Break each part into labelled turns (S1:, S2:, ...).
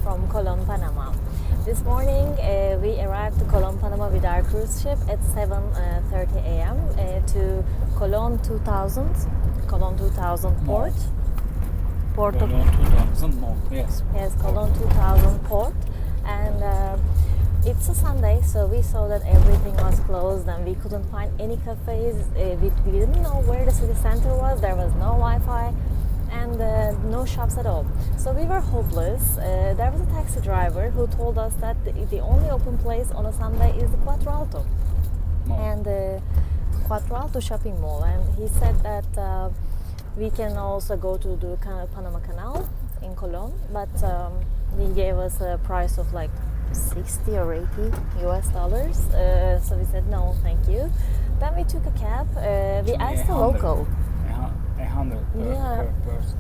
S1: from Colón, Panama. This morning we arrived to Colón, Panama with our cruise ship at 7:30 a.m. To Colón 2000 port.
S2: Colón 2000 more, yes.
S1: Yes, Colón 2000 port. And it's a Sunday, so we saw that everything was closed and we couldn't find any cafes. We didn't know where the city center was. There was no Wi-Fi and no shops at all. So we were hopeless. There was a taxi driver who told us that the only open place on a Sunday is the Cuatro Alto and the Cuatro Alto shopping mall. And he said that we can also go to the Panama Canal in Colón, but he gave us a price of like 60 or 80 US dollars. So we said no, thank you. Then we took a cab. We asked the local.
S2: 100 per person.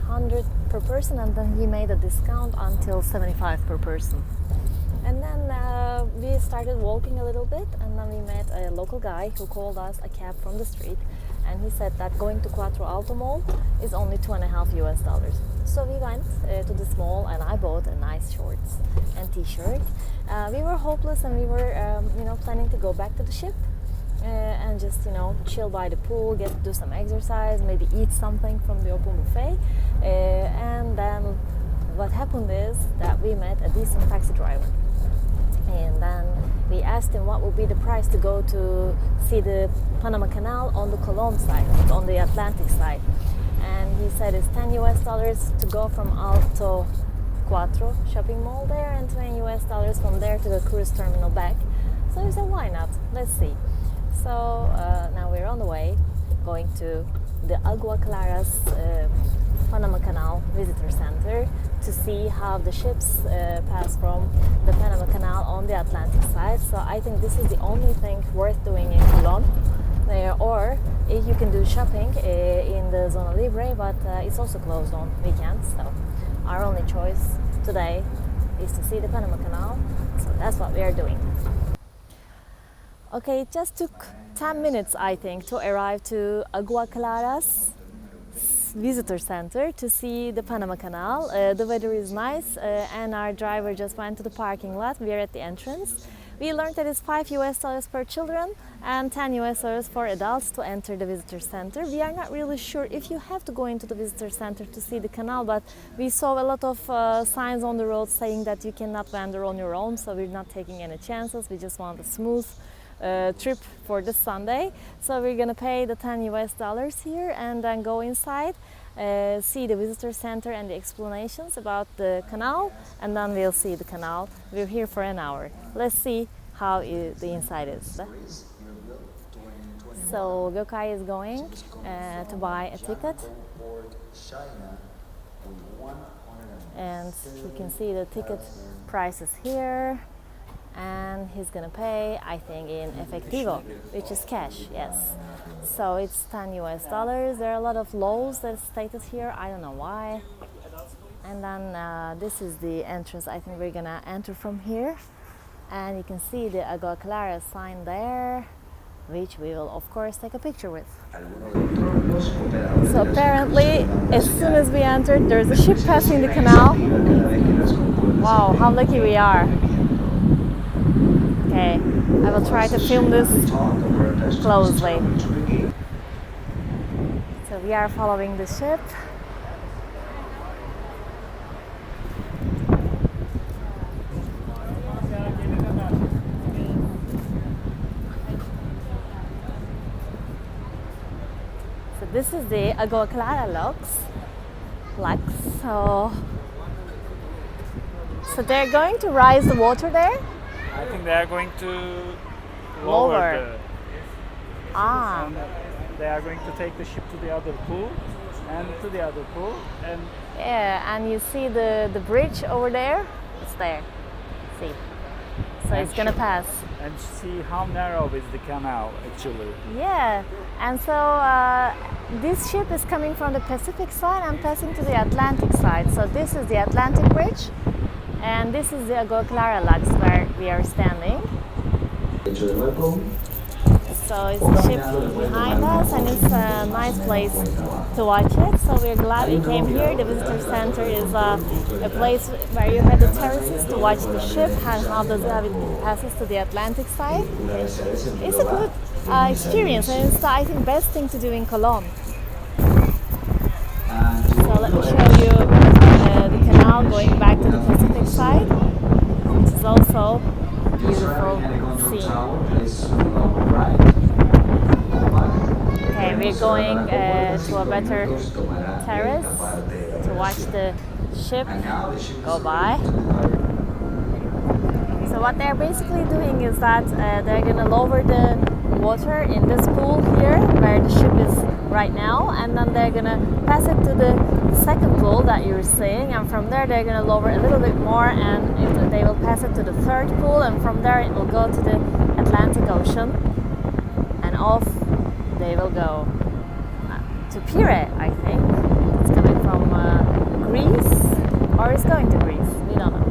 S1: 100 per person, and then he made a discount until 75 per person. And then we started walking a little bit, and then we met a local guy who called us a cab from the street, and he said that going to Cuatro Alto Mall is only $2.5 US dollars. So we went to this mall, and I bought a nice shorts and t-shirt. We were hopeless, and we were planning to go back to the ship and just chill by the pool, do some exercise, maybe eat something from the open buffet. And then what happened is that we met a decent taxi driver, and then we asked him what would be the price to go to see the Panama Canal on the Colón side, on the Atlantic side. And he said it's $10 US dollars to go from Alto Cuatro shopping mall there, and $20 US dollars from there to the cruise terminal back. So we said, why not? Let's see. So now we're on the way, going to the Agua Clara's Panama Canal Visitor Center to see how the ships pass from the Panama Canal on the Atlantic side. So I think this is the only thing worth doing in Colón. Or you can do shopping in the Zona Libre, but it's also closed on weekends. So our only choice today is to see the Panama Canal. So that's what we are doing. Okay, it just took 10 minutes, I think, to arrive to Agua Clara's visitor center to see the Panama Canal. The weather is nice, and our driver just went to the parking lot. We are at the entrance. We learned that it's $5 US dollars per children and $10 US dollars for adults to enter the visitor center. We are not really sure if you have to go into the visitor center to see the canal, but we saw a lot of signs on the road saying that you cannot wander on your own, so we're not taking any chances. We just want a smooth trip for this Sunday. So we're gonna pay the $10 US dollars here and then go inside, see the visitor center and the explanations about the canal, and then we'll see the canal. We're here for an hour. Let's see how the inside is. So Gokay is going to buy a ticket, and you can see the ticket prices here. And he's gonna pay, I think, in efectivo, which is cash, yes. So it's $10 US dollars. There are a lot of laws that are stated here, I don't know why. And then this is the entrance. I think we're gonna enter from here. And you can see the Agua Clara sign there, which we will of course take a picture with. So apparently, as soon as we entered, there's a ship passing the canal. Wow, how lucky we are. Okay, I will try to film this closely. So we are following the ship. So this is the Agua Clara Locks. So they're going to raise the water there?
S2: I think they are going to
S1: Lower.
S2: And they are going to take the ship to the other pool and to the other pool. And
S1: yeah, and you see the bridge over there? It's there. See. So it's gonna pass.
S2: And see how narrow is the canal actually.
S1: Yeah, and so this ship is coming from the Pacific side and passing to the Atlantic side. So this is the Atlantic Bridge, and this is the Agua Clara Locks where we are standing. So it's a ship behind us, and it's a nice place to watch it. So we're glad we came here. The visitor center is a place where you have the terraces to watch the ship and how it passes to the Atlantic side. It's a good experience, and it's I think best thing to do in Cologne. So let me show you the canal going back to the Pacific side, which is also beautiful scene. Okay, we're going to a better terrace to watch the ship go by. So what they're basically doing is that they're going to lower the water in this pool here where the ship is right now, and then they're going to pass it to the second pool that you're seeing, and from there they're going to lower a little bit more, and they will pass it to the third pool, and from there it will go to the Atlantic Ocean, and off they will go to Pire, I think. It's coming from Greece, or it's going to Greece, we don't know.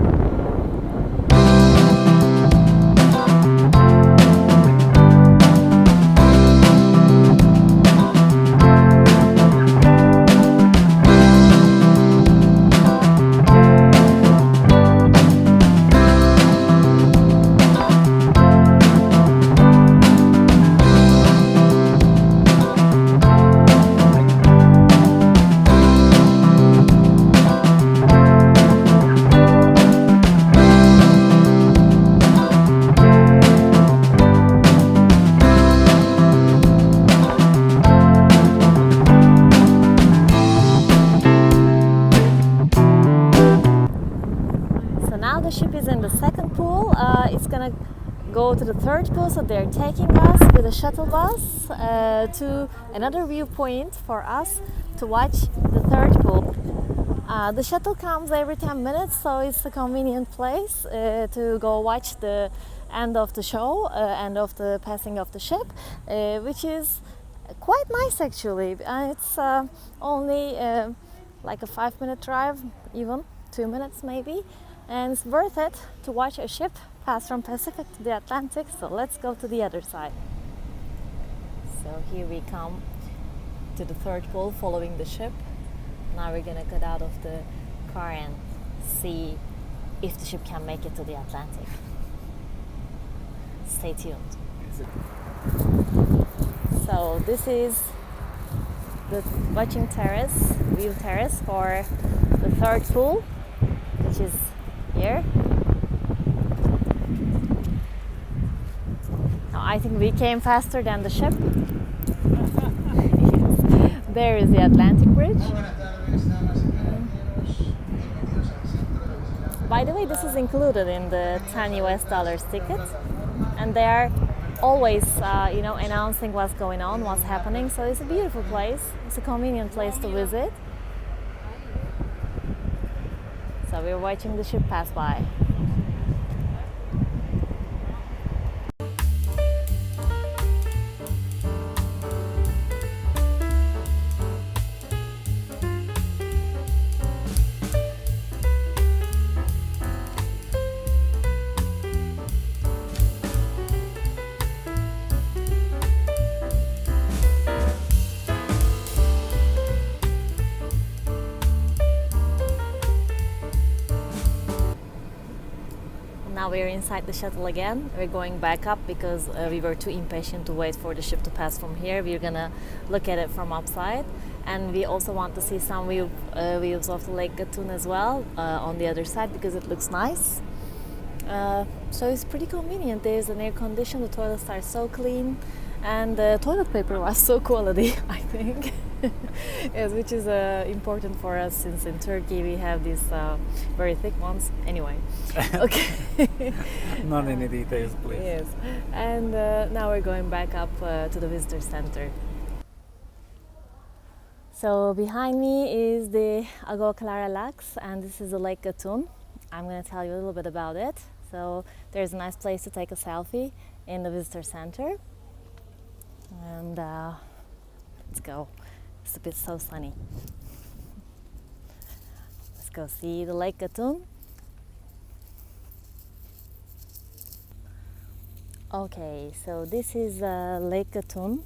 S1: Go to the third pool, so they're taking us with a shuttle bus to another viewpoint for us to watch the third pool. The shuttle comes every 10 minutes, so it's a convenient place to go watch the end of the show, end of the passing of the ship, which is quite nice actually. It's only like a 5-minute drive, even 2 minutes maybe, and it's worth it to watch a ship pass from Pacific to the Atlantic. So let's go to the other side. So here we come to the third pool following the ship. Now we're gonna get out of the car and see if the ship can make it to the Atlantic. Stay tuned. So this is the watching terrace, view terrace for the third pool, which is here. I think we came faster than the ship. There is the Atlantic Bridge. By the way, this is included in the $10 ticket, and they are always, announcing what's going on, what's happening. So it's a beautiful place. It's a convenient place to visit. So we're watching the ship pass by. Now we're inside the shuttle again. We're going back up because we were too impatient to wait for the ship to pass from here. We're gonna look at it from upside, and we also want to see some views of the Lake Gatun as well on the other side because it looks nice. So it's pretty convenient. There's an air condition, the toilets are so clean, and the toilet paper was so quality, I think. Yes, which is important for us since in Turkey we have these very thick ones. Anyway, okay.
S2: Not any details, please.
S1: Yes, and now we're going back up to the visitor center. So behind me is the Agua Clara Locks, and this is the Lake Gatun. I'm going to tell you a little bit about it. So there's a nice place to take a selfie in the visitor center, and let's go. It's a bit so sunny. Let's go see the Lake Gatun. Okay, so this is Lake Gatun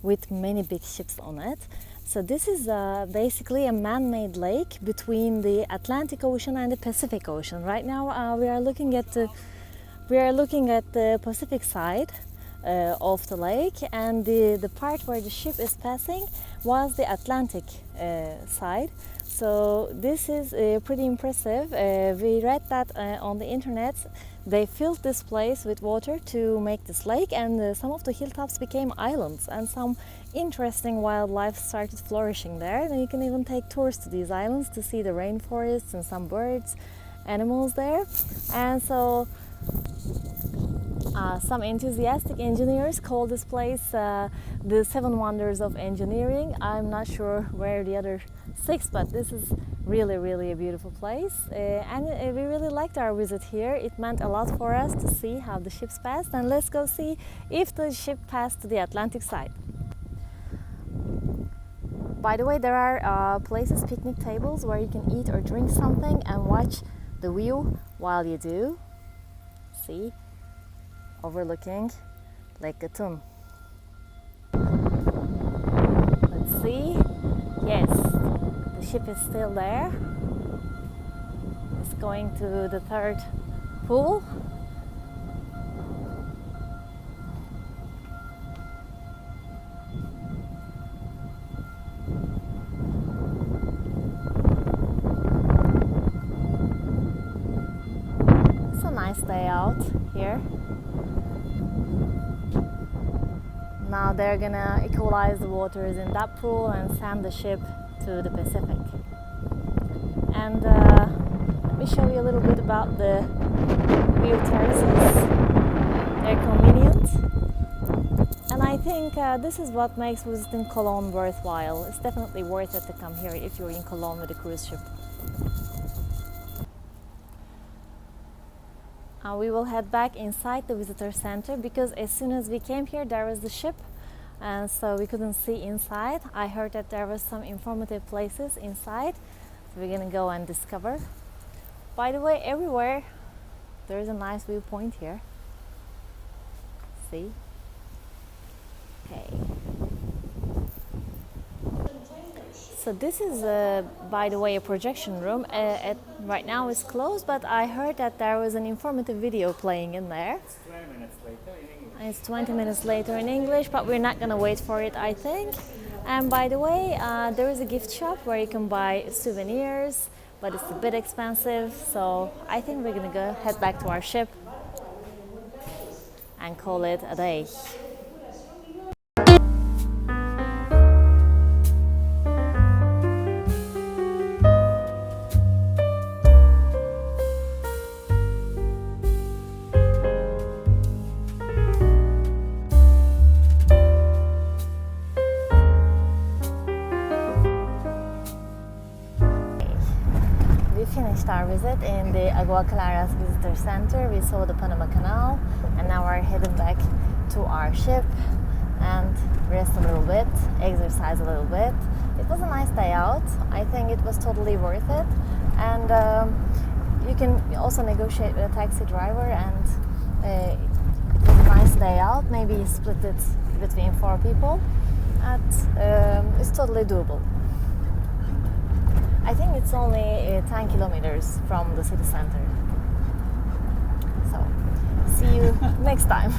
S1: with many big ships on it. So this is basically a man-made lake between the Atlantic Ocean and the Pacific Ocean. Right now we are looking at the Pacific side of the lake, and the part where the ship is passing was the Atlantic side. So this is pretty impressive. We read that on the internet they filled this place with water to make this lake, and some of the hilltops became islands, and some interesting wildlife started flourishing there. And you can even take tours to these islands to see the rainforests and some birds, animals there. And so some enthusiastic engineers call this place the Seven Wonders of Engineering. I'm not sure where the other six, but this is really a beautiful place, and we really liked our visit here. It meant a lot for us to see how the ships passed, and let's go see if the ship passed to the Atlantic side. By the way, there are places, picnic tables, where you can eat or drink something and watch the view while you do. See, overlooking Lake Gatun. Let's see. Yes, the ship is still there. It's going to the third pool. It's a nice day out here. Now they're gonna equalize the waters in that pool and send the ship to the Pacific. And let me show you a little bit about the view terraces. They're convenient, and I think this is what makes visiting Cologne worthwhile. It's definitely worth it to come here if you're in Cologne with a cruise ship. We will head back inside the visitor center, because as soon as we came here there was the ship, and so we couldn't see inside. I heard that there was some informative places inside, so we're gonna go and discover. By the way, everywhere there is a nice viewpoint here. See? Okay. So this is, by the way, a projection room. Right now it's closed, but I heard that there was an informative video playing in there.
S2: It's 20 minutes later in English.
S1: It's 20 minutes later in English, but we're not gonna wait for it, I think. And by the way, there is a gift shop where you can buy souvenirs, but it's a bit expensive. So I think we're gonna go head back to our ship and call it a day. Finished our visit in the Agua Clara Visitor Center. We saw the Panama Canal, and now we're heading back to our ship and rest a little bit, exercise a little bit. It was a nice day out. I think it was totally worth it, and you can also negotiate with a taxi driver, and it was a nice day out. Maybe you split it between 4 people, and it's totally doable. I think it's only 10 kilometers from the city center. So, see you next time.